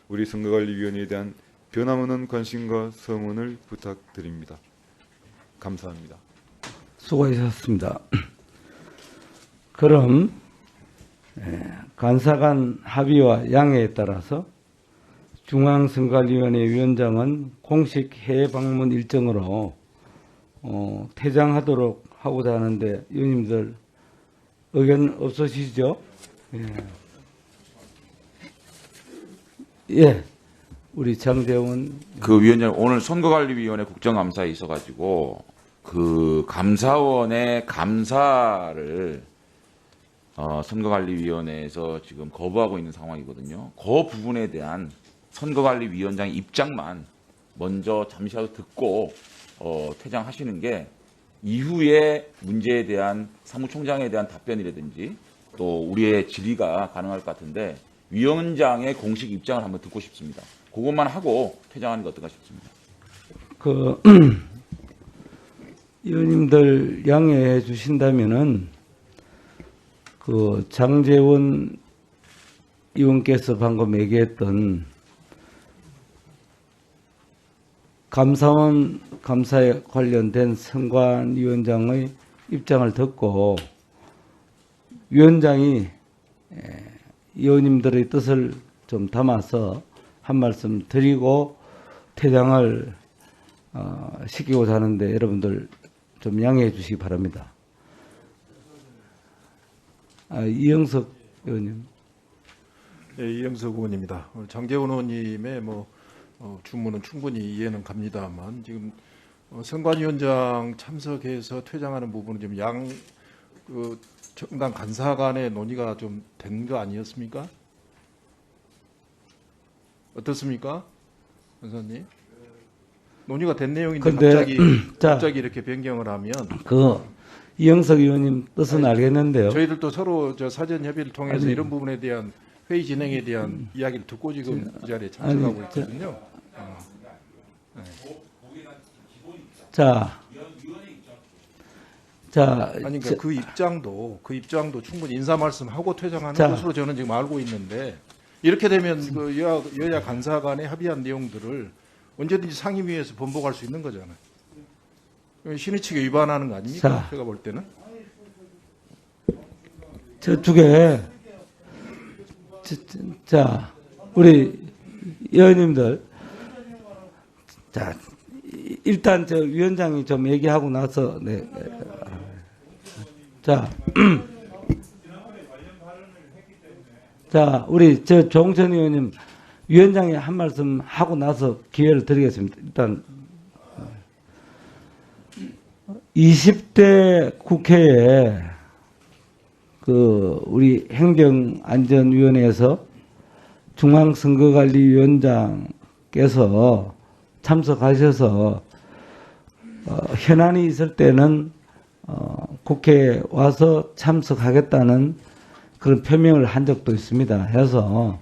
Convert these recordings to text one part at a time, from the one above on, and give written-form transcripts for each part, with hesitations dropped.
우리 선거관리위원회에 대한 변함없는 관심과 성원을 부탁드립니다. 감사합니다. 수고하셨습니다. 그럼 간사 간 합의와 양해에 따라서 중앙선거관리위원회 위원장은 공식 해외 방문 일정으로 퇴장하도록 하고자 하는데 위원님들 의견 없으시죠? 예. 우리 장재원 그 위원장 오늘 선거관리위원회 국정감사에 있어가지고 그 감사원의 감사를 선거관리위원회에서 지금 거부하고 있는 상황이거든요. 그 부분에 대한 선거관리위원장의 입장만 먼저 잠시라도 듣고 퇴장하시는 게 이후에 문제에 대한 사무총장에 대한 답변이라든지 또 우리의 질의가 가능할 것 같은데 위원장의 공식 입장을 한번 듣고 싶습니다. 그것만 하고 퇴장하는 게 어떨까 싶습니다. 그 의원님들 양해해 주신다면은 그 장재원 의원께서 방금 얘기했던 감사원 감사에 관련된 선관위원장의 입장을 듣고 위원장이 의원님들의 뜻을 좀 담아서 한 말씀 드리고 퇴장을 시키고자 하는데 여러분들 좀 양해해 주시기 바랍니다. 이영석 의원님. 네, 이영석 의원입니다. 장재원 의원님의 주문은 충분히 이해는 갑니다만 지금 선관위원장 참석해서 퇴장하는 부분은 지금 정당 간사 간의 논의가 좀 된 거 아니었습니까? 어떻습니까, 간사님? 논의가 된 내용인데 갑자기 이렇게 변경을 하면 이영석 의원님 뜻은 알겠는데요. 저희들도 서로 사전 협의를 통해서 이런 부분에 대한 회의 진행에 대한 이야기를 듣고 지금 이 자리에 참석하고 있거든요. 그러니까 그 입장도 충분히 인사 말씀하고 퇴장하는 것으로 저는 지금 알고 있는데 이렇게 되면 그 여야 간사 간에 합의한 내용들을 언제든지 상임위에서 번복할 수 있는 거잖아요. 신의칙에 위반하는 거 아닙니까? 제가 볼 때는. 저쪽에 우리 의원님들 일단 저 위원장이 좀 얘기하고 나서 우리 저 조홍천 의원님 위원장이 한 말씀 하고 나서 기회를 드리겠습니다. 일단 20대 국회에 우리 행정안전위원회에서 중앙선거관리위원장께서 참석하셔서 현안이 있을 때는 국회에 와서 참석하겠다는 그런 표명을 한 적도 있습니다. 해서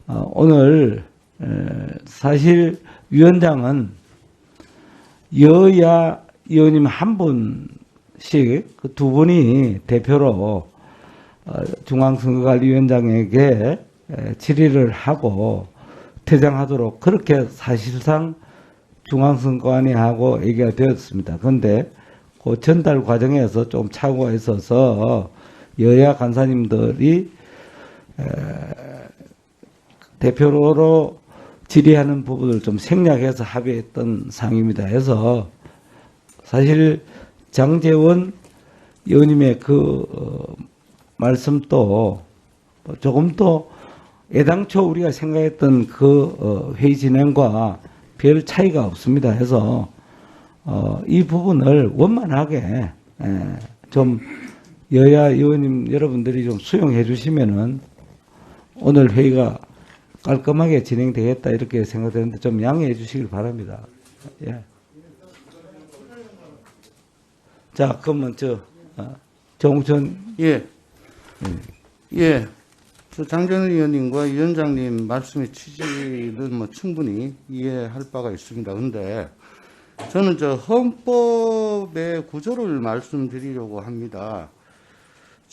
오늘 사실 위원장은 여야 의원님 한 분씩 그 두 분이 대표로 중앙선거관리위원장에게 질의를 하고 퇴장하도록 그렇게 사실상 중앙선거관리하고 얘기가 되었습니다. 그런데 그 전달 과정에서 좀 착오가 있어서 여야 간사님들이 대표로 질의하는 부분을 좀 생략해서 합의했던 사항입니다. 해서 사실 장재원 의원님의 말씀도 조금 더 애당초 우리가 생각했던 회의 진행과 별 차이가 없습니다. 해서 이 부분을 원만하게 좀 여야 의원님 여러분들이 좀 수용해 주시면은 오늘 회의가 깔끔하게 진행되겠다 이렇게 생각되는데 좀 양해해 주시길 바랍니다. 예. 자, 그러면 정우천. 예. 장재원 의원님과 위원장님 말씀의 취지는 충분히 이해할 바가 있습니다. 그런데 저는 헌법의 구조를 말씀드리려고 합니다.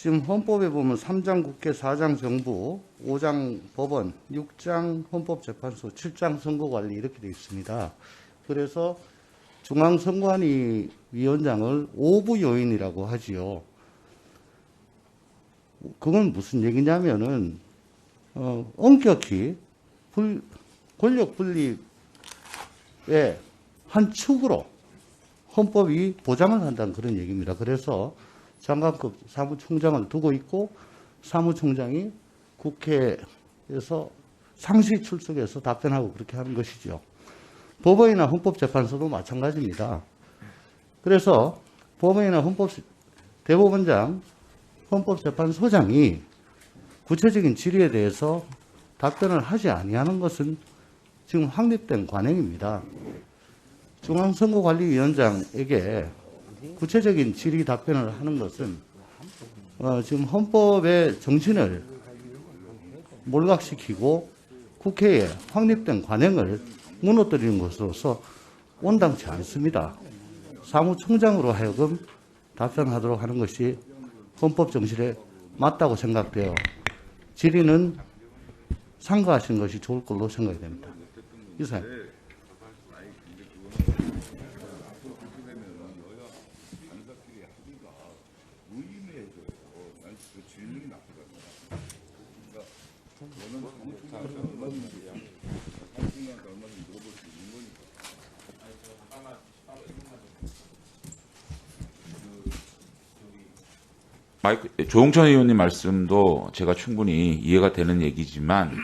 지금 헌법에 보면 3장 국회, 4장 정부, 5장 법원, 6장 헌법재판소, 7장 선거관리 이렇게 되어 있습니다. 그래서 중앙선관위 위원장을 5부 요인이라고 하지요. 그건 무슨 얘기냐면은 엄격히 권력 분립의 한 축으로 헌법이 보장을 한다는 그런 얘기입니다. 그래서 장관급 사무총장을 두고 있고 사무총장이 국회에서 상시 출석해서 답변하고 그렇게 하는 것이죠. 법원이나 헌법재판소도 마찬가지입니다. 그래서 법원이나 대법원장, 헌법재판소장이 구체적인 질의에 대해서 답변을 하지 아니하는 것은 지금 확립된 관행입니다. 중앙선거관리위원장에게 구체적인 질의 답변을 하는 것은 지금 헌법의 정신을 몰락시키고 국회에 확립된 관행을 무너뜨리는 것으로서 온당치 않습니다. 사무총장으로 하여금 답변하도록 하는 것이 헌법 정신에 맞다고 생각되어 질의는 상가하시는 것이 좋을 걸로 생각이 됩니다. 이상. 조홍천 의원님 말씀도 제가 충분히 이해가 되는 얘기지만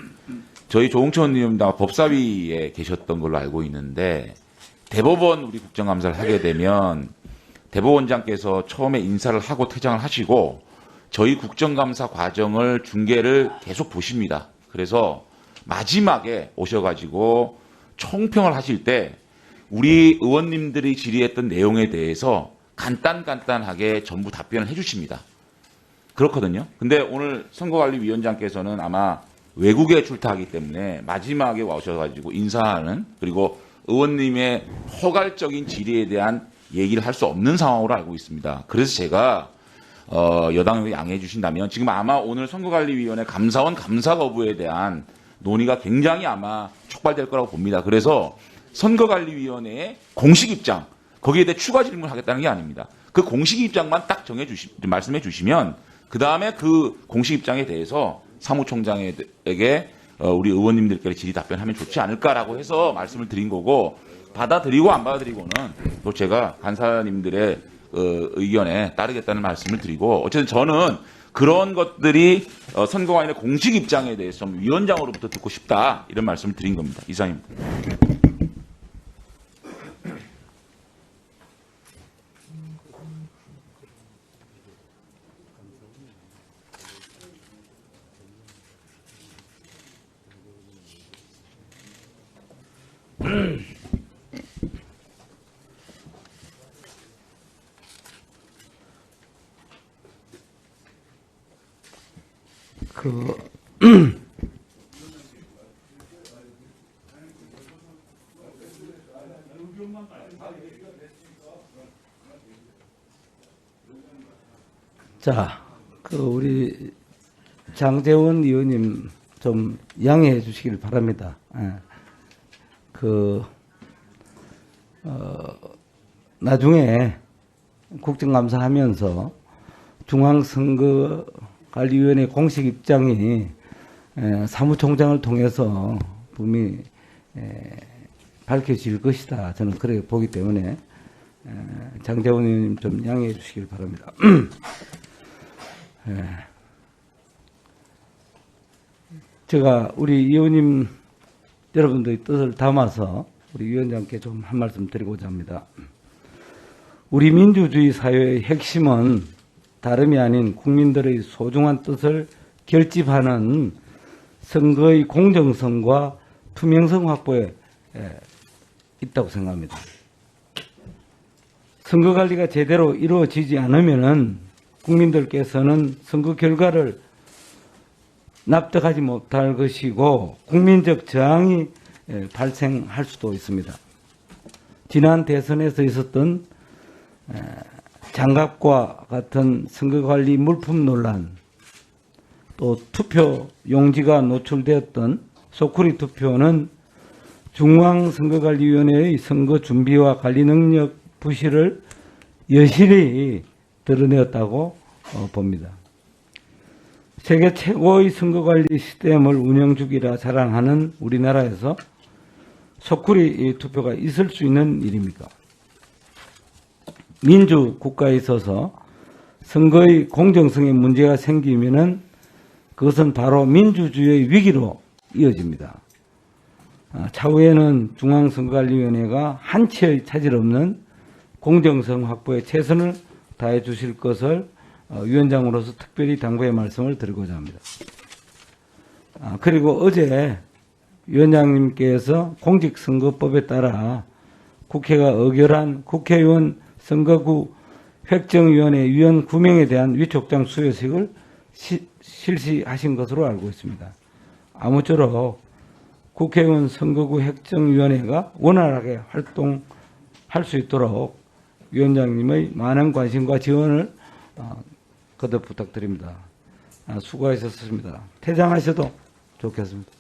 저희 조홍천 의원님도 법사위에 계셨던 걸로 알고 있는데 대법원 우리 국정감사를 하게 되면 대법원장께서 처음에 인사를 하고 퇴장을 하시고 저희 국정감사 과정을 중계를 계속 보십니다. 그래서 마지막에 오셔가지고 총평을 하실 때 우리 의원님들이 질의했던 내용에 대해서 간단하게 전부 답변을 해주십니다. 그렇거든요. 근데 오늘 선거관리위원장께서는 아마 외국에 출타하기 때문에 마지막에 오셔가지고 인사하는 그리고 의원님의 허갈적인 질의에 대한 얘기를 할 수 없는 상황으로 알고 있습니다. 그래서 제가 여당이 양해해 주신다면 지금 아마 오늘 선거관리위원회 감사원 감사 거부에 대한 논의가 굉장히 아마 촉발될 거라고 봅니다. 그래서 선거관리위원회의 공식 입장 거기에 대해 추가 질문을 하겠다는 게 아닙니다. 그 공식 입장만 딱 말씀해 주시면 그 다음에 그 공식 입장에 대해서 사무총장에게 우리 의원님들께 질의 답변하면 좋지 않을까라고 해서 말씀을 드린 거고 받아들이고 안 받아들이고는 또 제가 간사님들의 의견에 따르겠다는 말씀을 드리고 어쨌든 저는 그런 것들이 선거관리의 공식 입장에 대해서 좀 위원장으로부터 듣고 싶다 이런 말씀을 드린 겁니다. 이상입니다. 자, 우리 장제원 의원님 좀 양해해 주시길 바랍니다. 나중에 국정감사하면서 중앙선거관리위원회 공식 입장이 사무총장을 통해서 분명히 밝혀질 것이다. 저는 그렇게 보기 때문에 장제원 의원님 좀 양해해 주시길 바랍니다. 제가 우리 의원님 여러분들의 뜻을 담아서 우리 위원장께 좀 한 말씀 드리고자 합니다. 우리 민주주의 사회의 핵심은 다름이 아닌 국민들의 소중한 뜻을 결집하는 선거의 공정성과 투명성 확보에 있다고 생각합니다. 선거관리가 제대로 이루어지지 않으면은 국민들께서는 선거 결과를 납득하지 못할 것이고 국민적 저항이 발생할 수도 있습니다. 지난 대선에서 있었던 장갑과 같은 선거관리 물품 논란, 또 투표 용지가 노출되었던 소쿠리 투표는 중앙선거관리위원회의 선거 준비와 관리 능력 부실을 여실히 드러내었다고 봅니다. 세계 최고의 선거관리 시스템을 운영 중이라 자랑하는 우리나라에서 소쿠리 투표가 있을 수 있는 일입니까? 민주국가에 있어서 선거의 공정성에 문제가 생기면은 그것은 바로 민주주의의 위기로 이어집니다. 차후에는 중앙선거관리위원회가 한치의 차질 없는 공정성 확보에 최선을 다해 주실 것을 위원장으로서 특별히 당부의 말씀을 드리고자 합니다. 그리고 어제 위원장님께서 공직선거법에 따라 국회가 의결한 국회의원 선거구 획정위원회 위원 9명에 대한 위촉장 수여식을 실시하신 것으로 알고 있습니다. 아무쪼록 국회의원 선거구 획정위원회가 원활하게 활동할 수 있도록 위원장님의 많은 관심과 지원을 거듭 부탁드립니다. 수고하셨습니다. 퇴장하셔도 좋겠습니다.